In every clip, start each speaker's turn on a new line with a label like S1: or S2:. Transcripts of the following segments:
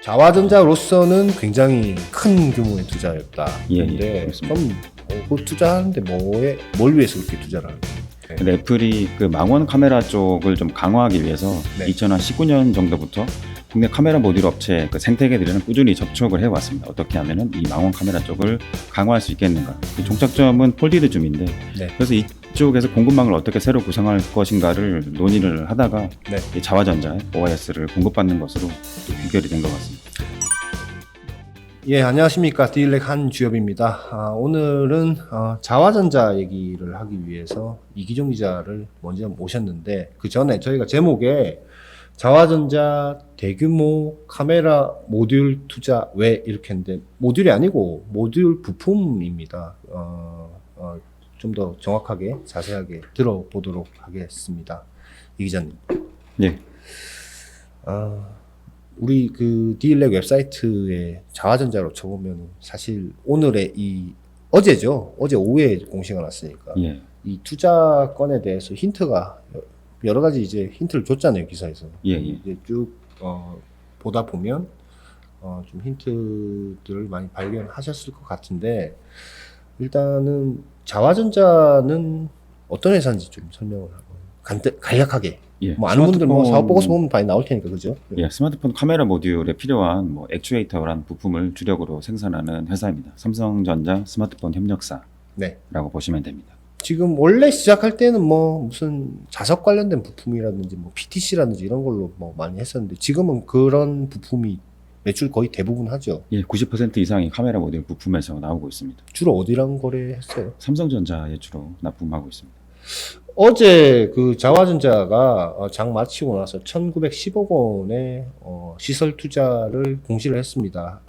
S1: 자화전자로서는 굉장히 큰 규모의 투자였다.
S2: 예,
S1: 근데
S2: 그렇습니다.
S1: 그럼 그 투자하는데 뭘 위해서 그렇게 투자를 하는 거예요?
S2: 근데 애플이 그 망원 카메라 쪽을 좀 강화하기 위해서
S1: 네.
S2: 2019년 정도부터 국내 카메라 모듈 업체 그 생태계들이랑 꾸준히 접촉을 해왔습니다. 어떻게 하면은 이 망원 카메라 쪽을 강화할 수 있겠는가. 그 종착점은 폴디드 줌인데
S1: 네.
S2: 그래서 이쪽에서 공급망을 어떻게 새로 구성할 것인가를 논의를 하다가
S1: 네.
S2: 이 자화전자 OIS를 공급받는 것으로 또 귀결이 된 것 같습니다.
S1: 예, 안녕하십니까. 디일렉 한주엽입니다. 오늘은 자화전자 얘기를 하기 위해서 이기종 기자를 먼저 모셨는데, 그 전에 저희가 제목에 자화전자 대규모 카메라 모듈 투자 왜 이렇게 했는데, 모듈이 아니고 모듈 부품입니다. 좀 더 정확하게 자세하게 들어보도록 하겠습니다. 이 기자님.
S2: 예.
S1: 우리 그 디일렉 웹사이트에 자화전자로 쳐보면 사실 오늘의 어제죠. 어제 오후에 공시가 났으니까
S2: 예.
S1: 이 투자 건에 대해서 힌트가 여러 가지 이제 힌트를 줬잖아요, 기사에서.
S2: 예, 예.
S1: 이제 쭉 보다 보면 좀 힌트들을 많이 발견하셨을 것 같은데, 일단은 자화전자는 어떤 회사인지 좀 설명을 하고 간략하게.
S2: 예.
S1: 뭐 아는 분들 뭐
S2: 스마트폰-
S1: 사업 보고서 보면 많이 나올 테니까, 그죠?
S2: 예, 스마트폰 카메라 모듈에 필요한 뭐 액추에이터라는 부품을 주력으로 생산하는 회사입니다. 삼성전자 스마트폰 협력사라고
S1: 네.
S2: 보시면 됩니다.
S1: 지금 원래 시작할 때는 뭐 무슨 자석 관련된 부품이라든지 뭐 PTC라든지 이런 걸로 뭐 많이 했었는데, 지금은 그런 부품이 매출 거의 대부분 하죠.
S2: 예, 90% 이상이 카메라 모듈 부품에서 나오고 있습니다.
S1: 주로 어디랑 거래했어요?
S2: 삼성전자에 주로 납품하고 있습니다.
S1: 어제 그 자화전자가 장 마치고 나서 1910억 원의 시설 투자를 공시를 했습니다.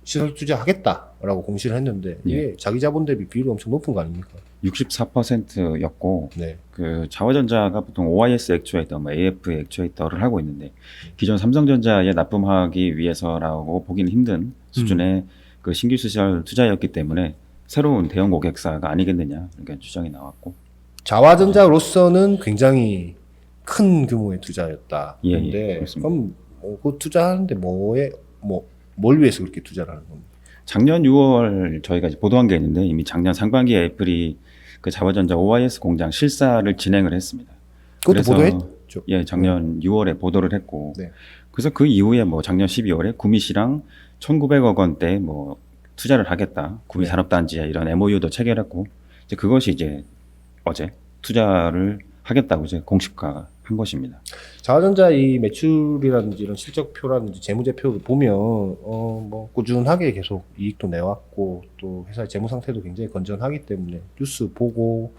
S1: 시설 투자하겠다라고 공시를 했는데, 이게 자기 자본 대비 비율이 엄청 높은 거 아닙니까?
S2: 64%였고
S1: 네.
S2: 그 자화전자가 보통 OIS 액추에이터, 뭐 AF 액추에이터를 하고 있는데 기존 삼성전자에 납품하기 위해서라고 보기는 힘든 수준의 그 신규 시설 투자였기 때문에 새로운 대형 고객사가 아니겠느냐 이렇게 추정이 나왔고.
S1: 자화전자로서는 굉장히 큰 규모의 투자였다.
S2: 예,
S1: 근데
S2: 그렇습니다.
S1: 그럼 그 투자하는데 뭘 위해서 그렇게 투자를 하는 겁니까?
S2: 작년 6월 저희가 이제 보도한 게 있는데 이미 작년 상반기에 애플이 그 자화전자 OIS 공장 실사를 진행을 했습니다.
S1: 그것도
S2: 그래서
S1: 보도했죠.
S2: 예, 작년 6월에 보도를 했고,
S1: 네.
S2: 그래서 그 이후에 뭐 작년 12월에 구미시랑 1,900억 원대 뭐 투자를 하겠다, 구미
S1: 네.
S2: 산업단지에 이런 MOU도 체결했고, 이제 그것이 이제 어제 투자를 하겠다고 이제 공식화한 것입니다.
S1: 자화전자 이 매출이라든지 이런 실적표라든지 재무제표를 보면 뭐 꾸준하게 계속 이익도 내왔고, 또 회사의 재무 상태도 굉장히 건전하기 때문에 뉴스 보고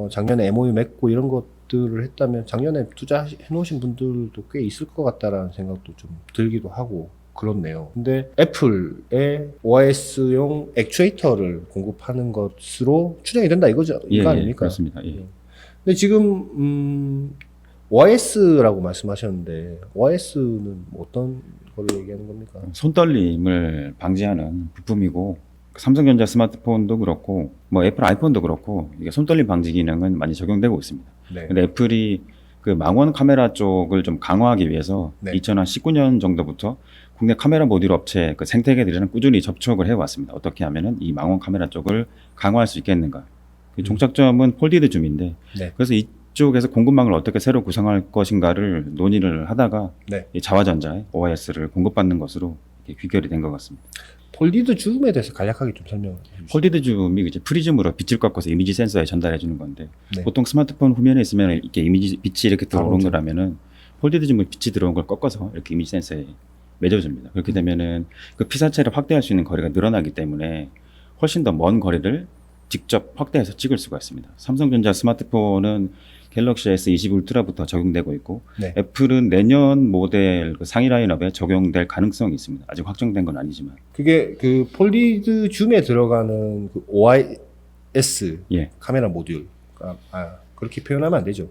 S1: 작년에 MOU 맺고 이런 것들을 했다면 작년에 투자해 놓으신 분들도 꽤 있을 것 같다라는 생각도 좀 들기도 하고 그렇네요. 근데 애플의 OIS용 액추에이터를 공급하는 것으로 추정이 된다 이거 아닙니까?
S2: 그렇습니다. 예.
S1: 근데 지금 OIS라고 말씀하셨는데, OIS는 어떤 걸 얘기하는 겁니까?
S2: 손떨림을 방지하는 부품이고, 삼성전자 스마트폰도 그렇고, 뭐 애플 아이폰도 그렇고, 이게 손떨림 방지 기능은 많이 적용되고 있습니다.
S1: 네.
S2: 근데 애플이 그 망원 카메라 쪽을 좀 강화하기 위해서
S1: 네.
S2: 2019년 정도부터 국내 카메라 모듈 업체 그 생태계들이랑 꾸준히 접촉을 해왔습니다. 어떻게 하면은 이 망원 카메라 쪽을 강화할 수 있겠는가. 그 종착점은 폴디드 줌인데,
S1: 네.
S2: 그래서 이쪽에서 공급망을 어떻게 새로 구성할 것인가를 논의를 하다가
S1: 네.
S2: 이 자화전자 OIS를 공급받는 것으로 이렇게 귀결이 된 것 같습니다.
S1: 폴디드 줌에 대해서 간략하게 좀 설명해 주시죠.
S2: 폴디드 줌이 이제 프리즘으로 빛을 꺾어서 이미지 센서에 전달해 주는 건데,
S1: 네.
S2: 보통 스마트폰 후면에 있으면 이렇게 이미지 빛이 이렇게 들어오는
S1: 들어오죠.
S2: 거라면은 폴디드 줌은 빛이 들어온 걸 꺾어서 이렇게 이미지 센서에 맺어줍니다. 그렇게 되면은 그 피사체를 확대할 수 있는 거리가 늘어나기 때문에 훨씬 더 먼 거리를 직접 확대해서 찍을 수가 있습니다. 삼성전자 스마트폰은 갤럭시 S20 울트라부터 적용되고 있고,
S1: 네.
S2: 애플은 내년 모델 그 상위 라인업에 적용될 가능성이 있습니다. 아직 확정된 건 아니지만.
S1: 그게 그 폴디드 줌에 들어가는 그 OIS
S2: 예.
S1: 카메라 모듈, 그렇게 표현하면 안 되죠.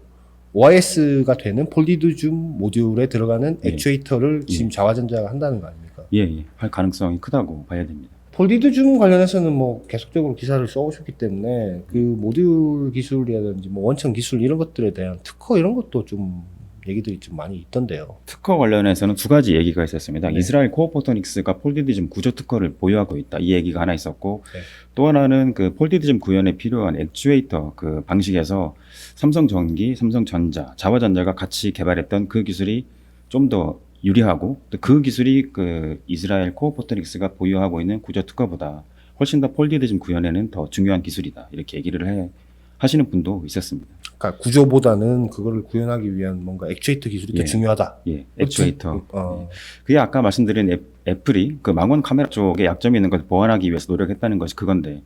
S1: OIS가 되는 폴디드 줌 모듈에 들어가는
S2: 예.
S1: 액추에이터를 지금 자화전자가 한다는 거 아닙니까?
S2: 예, 예. 할 가능성이 크다고 봐야 됩니다.
S1: 폴디드 줌 관련해서는 뭐 계속적으로 기사를 써오셨기 때문에 그 모듈 기술이라든지 뭐 원천 기술 이런 것들에 대한 특허 이런 것도 좀 얘기들이 좀 많이 있던데요.
S2: 특허 관련해서는 두 가지 얘기가 있었습니다.
S1: 네.
S2: 이스라엘 코어포토닉스가 폴디디즘 구조 특허를 보유하고 있다. 이 얘기가 하나 있었고
S1: 네.
S2: 또 하나는 그 폴디디즘 구현에 필요한 액추에이터 그 방식에서 삼성전기, 삼성전자, 자화전자가 같이 개발했던 그 기술이 좀 더 유리하고 또 그 기술이 그 이스라엘 코어포토닉스가 보유하고 있는 구조 특허보다 훨씬 더 폴디디즘 구현에는 더 중요한 기술이다. 이렇게 얘기를 하시는 분도 있었습니다.
S1: 그러니까 구조보다는 그거를 구현하기 위한 뭔가 액추에이터 기술이 더
S2: 예.
S1: 중요하다.
S2: 예, 액추에이터.
S1: 어.
S2: 그게 아까 말씀드린 애플이 그 망원 카메라 쪽에 약점이 있는 것을 보완하기 위해서 노력했다는 것이 그건데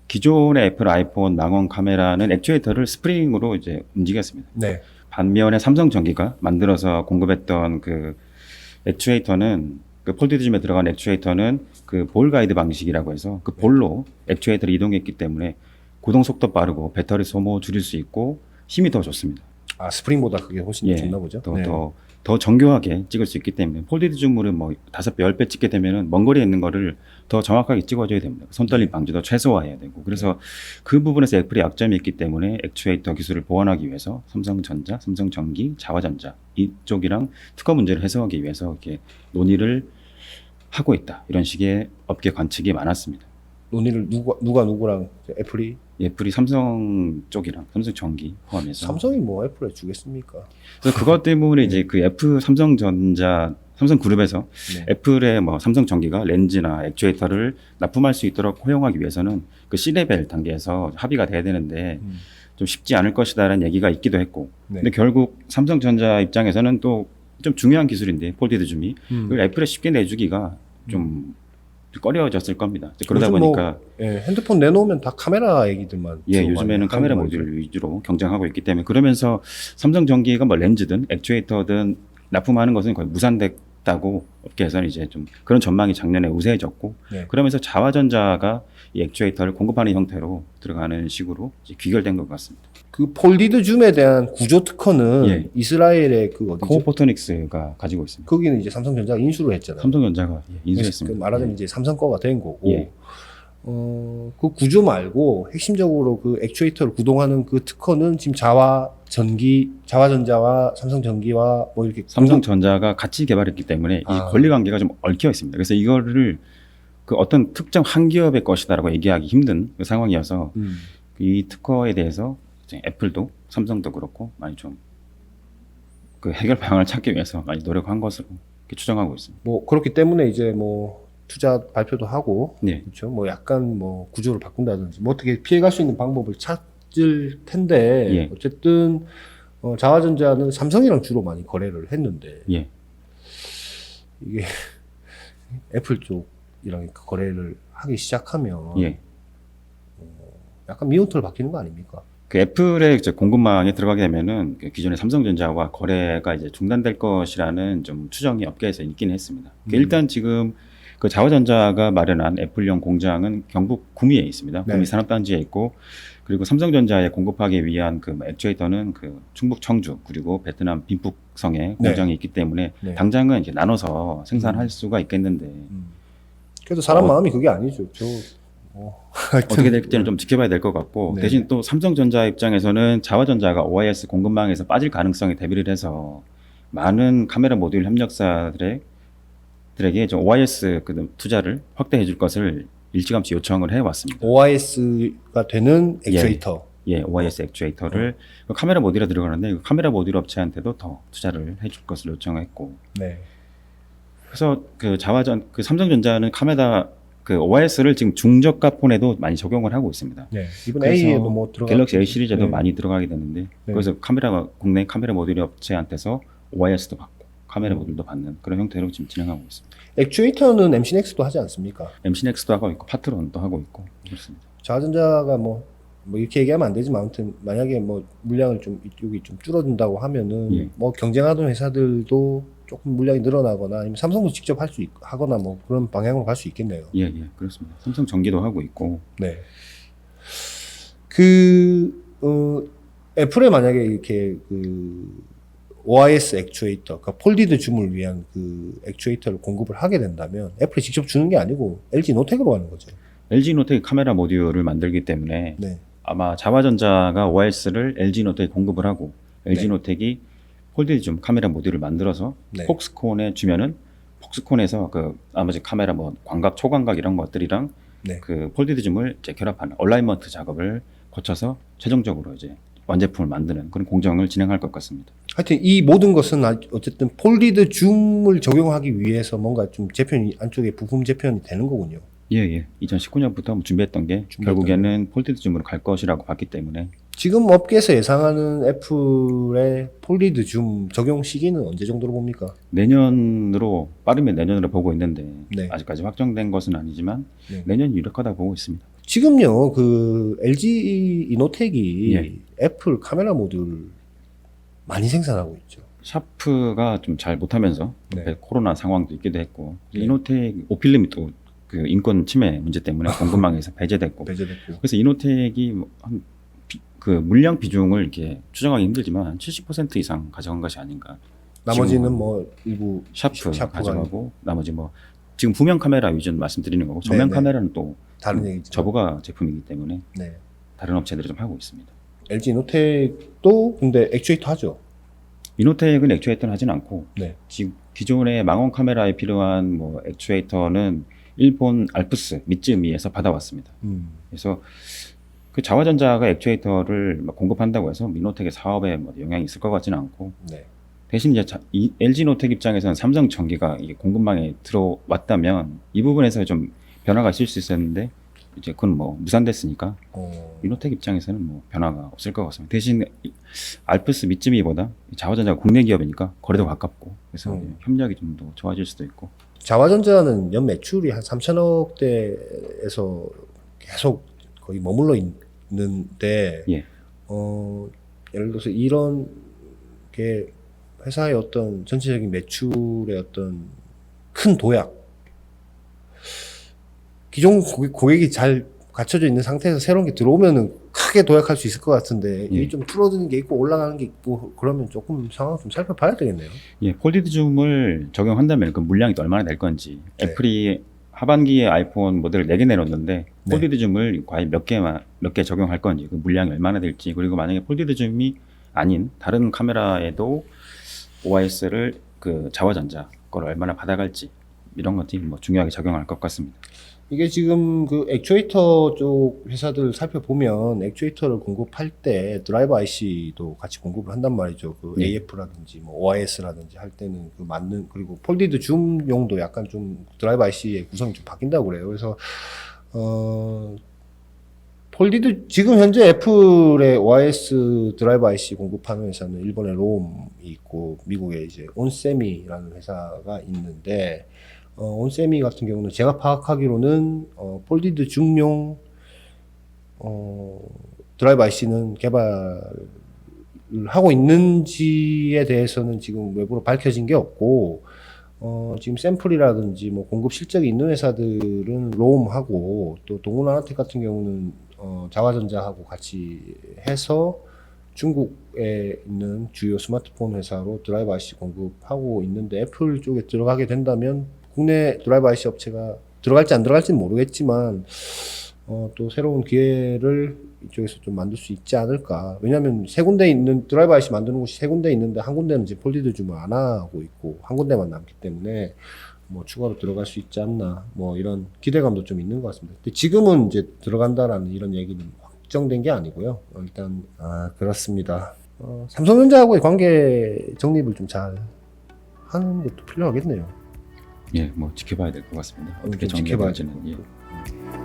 S2: 기존의 애플 아이폰 망원 카메라는 액추에이터를 스프링으로 이제 움직였습니다.
S1: 네.
S2: 반면에 삼성전기가 만들어서 공급했던 그 액추에이터는 그 폴디즘에 들어간 액추에이터는 그 볼 가이드 방식이라고 해서 그 볼로 액추에이터를 이동했기 때문에 구동 속도 빠르고 배터리 소모 줄일 수 있고 힘이 더 좋습니다.
S1: 아, 스프링보다 그게 훨씬 더 좋나 보죠. 네.
S2: 더 정교하게 찍을 수 있기 때문에 폴디드 줌으로 뭐 5배, 10배 찍게 되면은 먼 거리에 있는 거를 더 정확하게 찍어줘야 됩니다. 손떨림 방지도 최소화해야 되고 그래서 그 부분에서 애플의 약점이 있기 때문에 액추에이터 기술을 보완하기 위해서 삼성전자, 삼성전기, 자화전자 이쪽이랑 특허 문제를 해소하기 위해서 이렇게 논의를 하고 있다. 이런 식의 업계 관측이 많았습니다.
S1: 논의를 누가 누구랑 애플이?
S2: 애플이 삼성 쪽이랑 삼성전기 포함해서
S1: 삼성이 뭐 애플에 주겠습니까?
S2: 그래서 그것 때문에 이제 그 삼성전자, 삼성그룹에서
S1: 네.
S2: 애플의 뭐 삼성전기가 렌즈나 액추에이터를 납품할 수 있도록 허용하기 위해서는 그 C레벨 단계에서 합의가 돼야 되는데 좀 쉽지 않을 것이다라는 얘기가 있기도 했고
S1: 네.
S2: 근데 결국 삼성전자 입장에서는 또 좀 중요한 기술인데 폴디드 줌이 그걸 애플에 쉽게 내주기가 좀 꺼려졌을 겁니다. 그러다
S1: 요즘
S2: 보니까
S1: 예, 핸드폰 내놓으면 다 카메라 얘기들만
S2: 예,
S1: 주로
S2: 요즘에는
S1: 많이
S2: 카메라
S1: 하는
S2: 모듈
S1: 거죠.
S2: 위주로 경쟁하고 있기 때문에 그러면서 삼성전기가 뭐 렌즈든 액추에이터든 납품하는 것은 거의 무산됐다고 업계에서는 이제 좀 그런 전망이 작년에 우세해졌고
S1: 네.
S2: 그러면서 자화전자가 이 액추에이터를 공급하는 형태로 들어가는 식으로 이제 귀결된 것 같습니다.
S1: 그 폴디드 줌에 대한 구조 특허는
S2: 예.
S1: 이스라엘의 그 어디죠?
S2: 코어포토닉스가 가지고 있습니다.
S1: 거기는 이제 삼성전자가 인수를 했잖아요.
S2: 삼성전자가
S1: 그
S2: 인수했습니다.
S1: 말하자면
S2: 예.
S1: 이제 삼성 거가 된 거고.
S2: 예.
S1: 그 구조 말고 핵심적으로 그 액추에이터를 구동하는 그 특허는 지금 자화전자와 삼성전기와 뭐 이렇게
S2: 삼성전자가 같이 개발했기 때문에
S1: 아.
S2: 이 권리 관계가 좀 얽혀 있습니다. 그래서 이거를 그 어떤 특정 한 기업의 것이다라고 얘기하기 힘든 그 상황이어서 이 특허에 대해서 이제 애플도 삼성도 그렇고 많이 좀 그 해결 방안을 찾기 위해서 많이 노력한 것으로 이렇게 추정하고 있습니다.
S1: 뭐 그렇기 때문에 이제 뭐 투자 발표도 하고
S2: 네.
S1: 그렇죠. 뭐 약간 뭐 구조를 바꾼다든지 뭐 어떻게 피해갈 수 있는 방법을 찾을 텐데
S2: 예.
S1: 어쨌든 자화전자는 삼성이랑 주로 많이 거래를 했는데
S2: 예.
S1: 이게 애플 쪽이랑 거래를 하기 시작하면
S2: 예.
S1: 약간 미온털 바뀌는 거 아닙니까?
S2: 그 애플의 이제 공급망에 들어가게 되면은 그 기존의 삼성전자와 거래가 이제 중단될 것이라는 좀 추정이 업계에서 있긴 했습니다. 일단 지금 그 자화전자가 마련한 애플용 공장은 경북 구미에 있습니다.
S1: 네.
S2: 구미 산업단지에 있고 그리고 삼성전자에 공급하기 위한 그 액추에이터는 그 충북 청주 그리고 베트남 빈푹성에
S1: 네.
S2: 공장이 있기 때문에
S1: 네.
S2: 당장은 이제 나눠서 생산할 수가 있겠는데
S1: 그래서 사람 마음이 그게 아니죠.
S2: 어떻게 될지는 좀 지켜봐야 될 것 같고
S1: 네.
S2: 대신 또 삼성전자 입장에서는 자화전자가 OIS 공급망에서 빠질 가능성에 대비를 해서 많은 카메라 모듈 협력사들에게 좀 OIS 그 투자를 확대해 줄 것을 일찌감치 요청을 해왔습니다.
S1: OIS가 되는 액추에이터.
S2: 예, OIS 액추에이터를 그 카메라 모듈에 들어가는데 그 카메라 모듈 업체한테도 더 투자를 해줄 것을 요청했고
S1: 네.
S2: 그래서 그 삼성전자는 카메라 그 OIS를 지금 중저가 폰에도 많이 적용을 하고 있습니다.
S1: 네. 이번
S2: 그래서
S1: A에도 뭐 들어가.
S2: 갤럭시 A 시리즈에도
S1: 네.
S2: 많이 들어가게 되는데
S1: 네.
S2: 그래서 국내 카메라 모듈 업체한테서 OIS도 받고 카메라 모듈도 받는 그런 형태로 지금 진행하고 있습니다.
S1: 액추에이터는 MC넥스도 하지 않습니까?
S2: MC넥스도 하고 있고 파트론도 하고 있고 그렇습니다.
S1: 자화전자가 뭐 이렇게 얘기하면 안 되지만 아무튼 만약에 뭐 물량을 좀 이쪽이 좀 줄어든다고 하면은
S2: 예.
S1: 뭐 경쟁하던 회사들도 조금 물량이 늘어나거나 아니면 삼성도 직접 하거나 뭐 그런 방향으로 갈 수 있겠네요.
S2: 예, 그렇습니다. 삼성 전기도 하고 있고
S1: 네. 애플에 만약에 이렇게 OIS 액추에이터, 그러니까 폴디드 줌을 위한 그 액추에이터를 공급을 하게 된다면 애플이 직접 주는 게 아니고 LG 노텍으로 가는 거죠.
S2: LG 노텍이 카메라 모듈을 만들기 때문에
S1: 네.
S2: 아마 자화전자가 OIS를 LG 노텍에 공급을 하고 LG
S1: 네.
S2: 노텍이 폴디즘 카메라 모듈을 만들어서
S1: 네.
S2: 폭스콘에 주면은 폭스콘에서 그 나머지 카메라 뭐 광각, 초광각 이런 것들이랑
S1: 네.
S2: 그 폴디즘을 이제 결합하는 얼라이먼트 작업을 거쳐서 최종적으로 이제 완제품을 만드는 그런 공정을 진행할 것 같습니다.
S1: 하여튼 이 모든 것은 어쨌든 폴리드 줌을 적용하기 위해서 뭔가 좀 재편이 안쪽에 부품 재편이 되는 거군요.
S2: 예. 2019년부터 준비했던 게 결국에는 폴디즘으로 갈 것이라고 봤기 때문에
S1: 지금 업계에서 예상하는 애플의 폴리드 줌 적용 시기는 언제 정도로 봅니까?
S2: 내년으로 빠르면 내년으로 보고 있는데
S1: 네.
S2: 아직까지 확정된 것은 아니지만
S1: 네.
S2: 내년 유력하다 보고 있습니다.
S1: 지금요, 그 LG 이노텍이
S2: 예.
S1: 애플 카메라 모듈 많이 생산하고 있죠.
S2: 샤프가 좀 잘 못하면서
S1: 네.
S2: 옆에 코로나 상황도 있기도 했고
S1: 네.
S2: 이노텍 오필름이 또 그 인권 침해 문제 때문에 공급망에서 배제됐고
S1: 배제됐고.
S2: 그래서 이노텍이 그 물량 비중을 이렇게 추정하기 힘들지만 한 70% 이상 가져간 것이 아닌가.
S1: 나머지는
S2: 지금
S1: 뭐 일부
S2: 샤프가
S1: 샤프가
S2: 가져가고 나머지 뭐 지금 후면 카메라 위주로 말씀드리는 거고 정면
S1: 네, 네.
S2: 카메라는 또
S1: 다른 얘기죠.
S2: 저보가 제품이기 때문에
S1: 네.
S2: 다른 업체들이 좀 하고 있습니다.
S1: LG 이노텍도 근데 액추에이터 하죠.
S2: 이노텍은 액추에이터는 하진 않고
S1: 네.
S2: 지금 기존의 망원 카메라에 필요한 뭐 액추에이터는 일본 알프스 미쯔미에서 받아왔습니다. 그래서 그 자화전자가 액추에이터를 막 공급한다고 해서 이노텍의 사업에 뭐 영향이 있을 것 같지는 않고
S1: 네.
S2: 대신 이제 이 LG 노텍 입장에서는 삼성 전기가 이게 공급망에 들어왔다면 이 부분에서 좀 변화가 있을 수 있었는데 이제 그건 뭐 무산됐으니까 이노텍 입장에서는 뭐 변화가 없을 것 같습니다. 대신 알프스 미쯔미보다 자화전자가 국내 기업이니까 거래도 가깝고 그래서 협력이 좀 더 좋아질 수도 있고.
S1: 자화전자는 연 매출이 한 3천억대에서 계속 거의 머물러 있는데,
S2: 예.
S1: 예를 들어서 이런 게 회사의 어떤 전체적인 매출의 어떤 큰 도약, 기존 고객이 잘 갖춰져 있는 상태에서 새로운 게 들어오면은 크게 도약할 수 있을 것 같은데, 이게 좀 줄어드는 게 있고 올라가는 게 있고 그러면 조금 상황 좀 살펴봐야 되겠네요.
S2: 예, 폴디드 줌을 적용한다면 그 물량이 또 얼마나 될 건지.
S1: 네.
S2: 애플이 하반기에 아이폰 모델을 4개 내놓는데
S1: 네.
S2: 폴디드 줌을 과연 몇 개 적용할 건지, 그 물량이 얼마나 될지, 그리고 만약에 폴디드 줌이 아닌 다른 카메라에도 OIS를 그 자화전자 걸 얼마나 받아갈지 이런 것들이 뭐 중요하게 적용할 것 같습니다.
S1: 이게 지금 그 액추에이터 쪽 회사들 살펴보면 액추에이터를 공급할 때 드라이버 IC도 같이 공급을 한단 말이죠. 그
S2: 네.
S1: AF라든지 뭐 OIS라든지 할 때는 그 맞는, 그리고 폴디드 줌용도 약간 좀 드라이버 IC의 구성이 좀 바뀐다고 그래요. 그래서 폴디드 지금 현재 애플의 OIS 드라이버 IC 공급하는 회사는 일본의 로움이 있고 미국의 이제 온세미라는 회사가 있는데, 온세미 같은 경우는 제가 파악하기로는 폴디드 줌용 드라이브 IC는 개발을 하고 있는지에 대해서는 지금 외부로 밝혀진 게 없고, 지금 샘플이라든지 뭐 공급 실적이 있는 회사들은 로움하고 또 동문아나텍 같은 경우는 자화전자하고 같이 해서 중국에 있는 주요 스마트폰 회사로 드라이브 IC 공급하고 있는데, 애플 쪽에 들어가게 된다면 국내 드라이브 IC 업체가 들어갈지 안 들어갈지는 모르겠지만 또 새로운 기회를 이쪽에서 좀 만들 수 있지 않을까. 왜냐하면 세 군데 있는 드라이브 IC 만드는 곳이 세 군데 있는데 한 군데는 이제 폴디드 줌을 안 하고 있고 한 군데만 남기 때문에 뭐 추가로 들어갈 수 있지 않나, 뭐 이런 기대감도 좀 있는 것 같습니다. 근데 지금은 이제 들어간다라는 이런 얘기는 확정된 게 아니고요. 일단 그렇습니다. 삼성전자하고의 관계 정립을 좀 잘 하는 것도 필요하겠네요.
S2: 예, 뭐 지켜봐야 될 것 같습니다. 어떻게
S1: 좀 지켜봐야
S2: 정리될지는.
S1: 될
S2: 예.
S1: 것 같고.